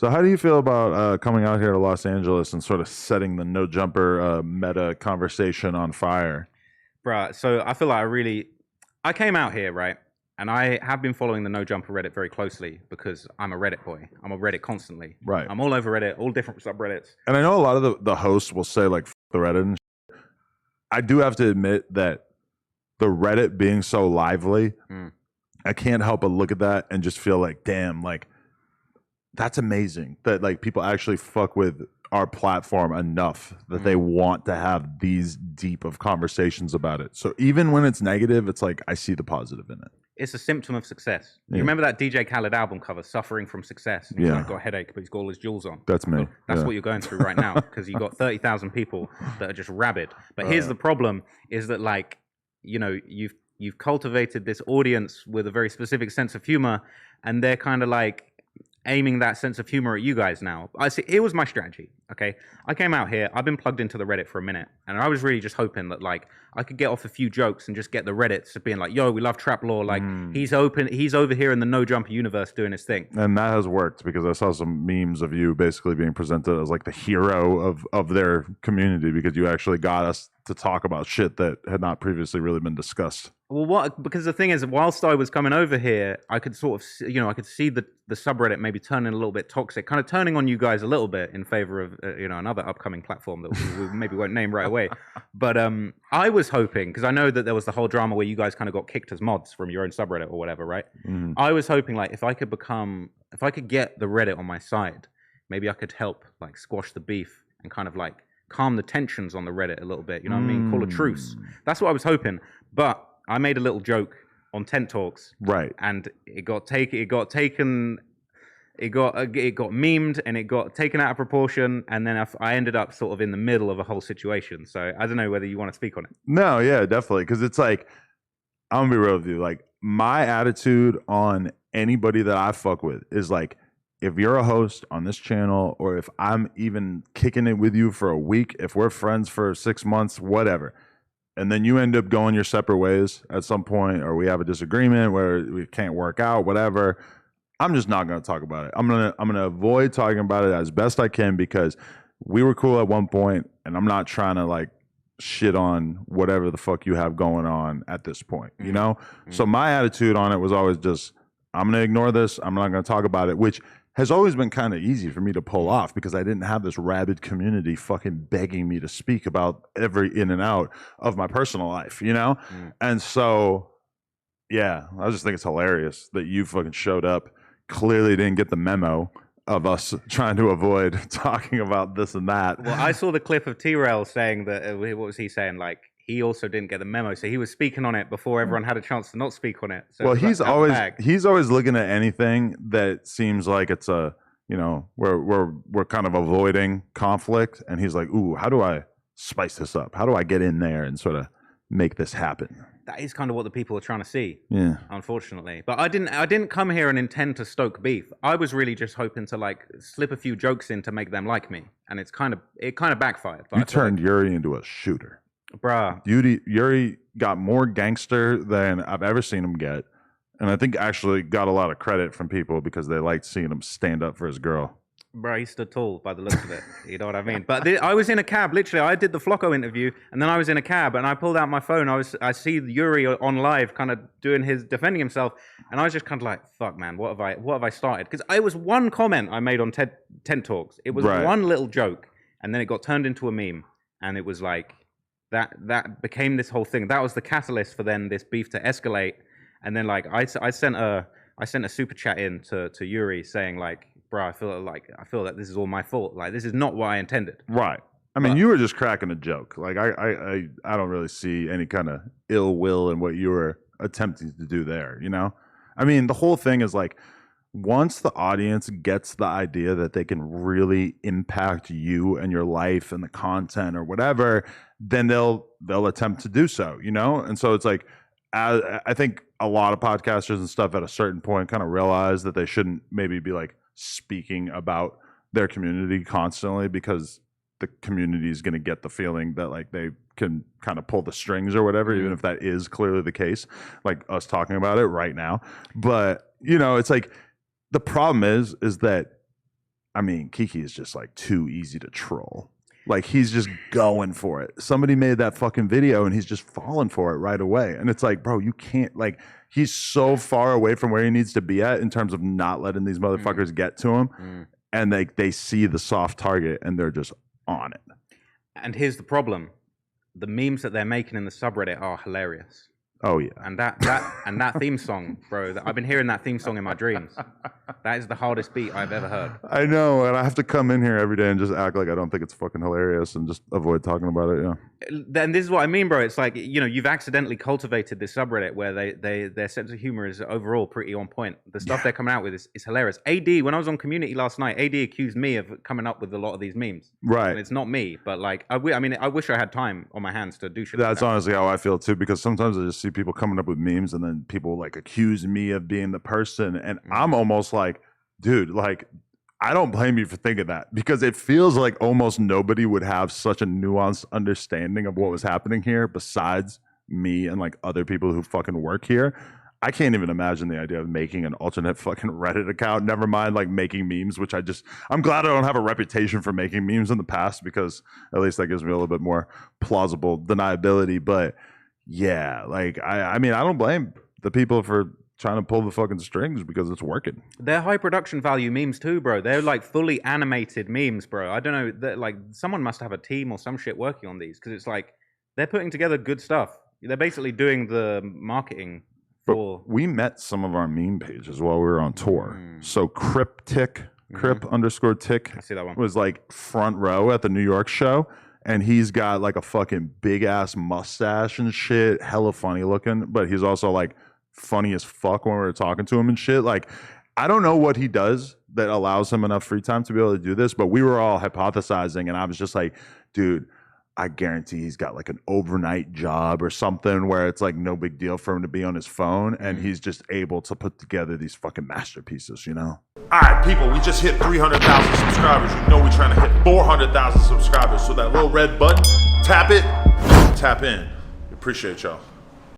So how do you feel about coming out here to Los Angeles and sort of setting the no jumper meta conversation on fire? Bruh, so I feel like I came out here, right? And I have been following the No Jumper Reddit very closely because I'm a Reddit boy. I'm on Reddit constantly. Right. I'm all over Reddit, all different subreddits. And I know a lot of the hosts will say like, F the Reddit and shit. I do have to admit that the Reddit being so lively, I can't help but look at that and just feel like, damn, like that's amazing that like people actually fuck with our platform enough that they want to have these deep of conversations about it. So even when it's negative, it's like I see the positive in it. It's a symptom of success. You remember that DJ Khaled album cover, Suffering from Success? And he's like, got a headache, but he's got all his jewels on. That's me. Well, that's what you're going through right now because you've got 30,000 people that are just rabid. But here's the problem is that like, you know, you've cultivated this audience with a very specific sense of humor and they're kind of like aiming that sense of humor at you guys now. I see. It was my strategy. Okay, I came out here. I've been plugged into the Reddit for a minute, and I was really just hoping that like I could get off a few jokes and just get the Reddits being like, "Yo, we love trap law." Like he's over here in the No Jumper universe doing his thing. And that has worked because I saw some memes of you basically being presented as like the hero of their community because you actually got us to talk about shit that had not previously really been discussed. Well, because the thing is, whilst I was coming over here, I could sort of, I could see the subreddit maybe turning a little bit toxic, kind of turning on you guys a little bit in favor of, another upcoming platform that we maybe won't name right away. But I was hoping, because I know that there was the whole drama where you guys kind of got kicked as mods from your own subreddit or whatever, right? I was hoping like if I could get the Reddit on my side, maybe I could help like squash the beef and kind of like calm the tensions on the Reddit a little bit. You know what I mean? Call a truce. That's what I was hoping. But I made a little joke on Tent Talks, right? And it got memed, and it got taken out of proportion, and then I ended up sort of in the middle of a whole situation. So I don't know whether you want to speak on it. No, yeah, definitely, because it's like I'm gonna be real with you. Like my attitude on anybody that I fuck with is like, if you're a host on this channel, or if I'm even kicking it with you for a week, if we're friends for 6 months, whatever. And then you end up going your separate ways at some point, or we have a disagreement where we can't work out, whatever. I'm just not going to talk about it. I'm gonna avoid talking about it as best I can because we were cool at one point, and I'm not trying to like shit on whatever the fuck you have going on at this point, you know? So my attitude on it was always just, I'm going to ignore this. I'm not going to talk about it, which has always been kind of easy for me to pull off because I didn't have this rabid community fucking begging me to speak about every in and out of my personal life, you know? And so, yeah, I just think it's hilarious that you fucking showed up, clearly didn't get the memo of us trying to avoid talking about this and that. Well, I saw the clip of T-Rail saying that, what was he saying? Like, he also didn't get the memo, so he was speaking on it before everyone had a chance to not speak on it. So well, he's always looking at anything that seems like it's a, we're kind of avoiding conflict, and he's like, ooh, how do I spice this up? How do I get in there and sort of make this happen? That is kind of what the people are trying to see. Yeah. Unfortunately. But I didn't come here and intend to stoke beef. I was really just hoping to like slip a few jokes in to make them like me. And it kind of backfired. You turned Yuriy into a shooter. Bruh. Yuriy got more gangster than I've ever seen him get. And I think actually got a lot of credit from people because they liked seeing him stand up for his girl. Bro, he stood tall by the looks of it. You know what I mean? But I was in a cab, literally. I did the Flocko interview, and then I was in a cab, and I pulled out my phone. I see Yuriy on live, kind of defending himself, and I was just kind of like, "Fuck, man, what have I started?" Because it was one comment I made on Tent Talks. It was one little joke, and then it got turned into a meme, and it was like that became this whole thing. That was the catalyst for then this beef to escalate, and then like I sent a super chat in to Yuriy saying like, bro, I feel that this is all my fault. Like, this is not what I intended. Right. I mean, you were just cracking a joke. Like, I don't really see any kind of ill will in what you were attempting to do there, you know? I mean, the whole thing is like, once the audience gets the idea that they can really impact you and your life and the content or whatever, then they'll attempt to do so, you know? And so it's like, I think a lot of podcasters and stuff at a certain point kind of realize that they shouldn't maybe be like, speaking about their community constantly because the community is going to get the feeling that like they can kind of pull the strings or whatever, even if that is clearly the case, like us talking about it right now. But, it's like the problem is that I mean, Keekee is just like too easy to troll. Like he's just going for it. Somebody made that fucking video and he's just falling for it right away. And it's like, bro, you can't like he's so far away from where he needs to be at in terms of not letting these motherfuckers get to him. And they see the soft target and they're just on it. And here's the problem. The memes that they're making in the subreddit are hilarious. Oh yeah. And that theme song, bro, I've been hearing that theme song in my dreams. That is the hardest beat I've ever heard. I know, and I have to come in here every day and just act like I don't think it's fucking hilarious and just avoid talking about it, yeah. Then this is what I mean, bro. It's like, you know, you've accidentally cultivated this subreddit where their sense of humor is overall pretty on point. The stuff they're coming out with is hilarious. AD, when I was on Community last night, AD accused me of coming up with a lot of these memes. Right. And it's not me, but like, I mean, I wish I had time on my hands to do shit. That's honestly how I feel too, because sometimes I just see people coming up with memes and then people like accuse me of being the person. And I'm almost like, dude, like, I don't blame you for thinking that because it feels like almost nobody would have such a nuanced understanding of what was happening here besides me and like other people who fucking work here. I can't even imagine the idea of making an alternate fucking Reddit account. Never mind like making memes, which I'm glad I don't have a reputation for making memes in the past because at least that gives me a little bit more plausible deniability. But yeah, like, I mean, I don't blame the people for trying to pull the fucking strings because it's working. They're high production value memes too, bro. They're like fully animated memes, bro. I don't know. Like someone must have a team or some shit working on these because it's like they're putting together good stuff. They're basically doing the marketing for. But we met some of our meme pages while we were on tour. So Crip _ Tick I see that one. was like front row at the New York show. And he's got like a fucking big ass mustache and shit, hella funny looking. But he's also like funny as fuck when we were talking to him and shit. Like, I don't know what he does that allows him enough free time to be able to do this, but we were all hypothesizing, and I was just like, dude, I guarantee he's got like an overnight job or something where it's like no big deal for him to be on his phone, and he's just able to put together these fucking masterpieces, you know? All right, people, we just hit 300,000 subscribers. You know we're trying to hit 400,000 subscribers. So that little red button, tap it, tap in. Appreciate y'all.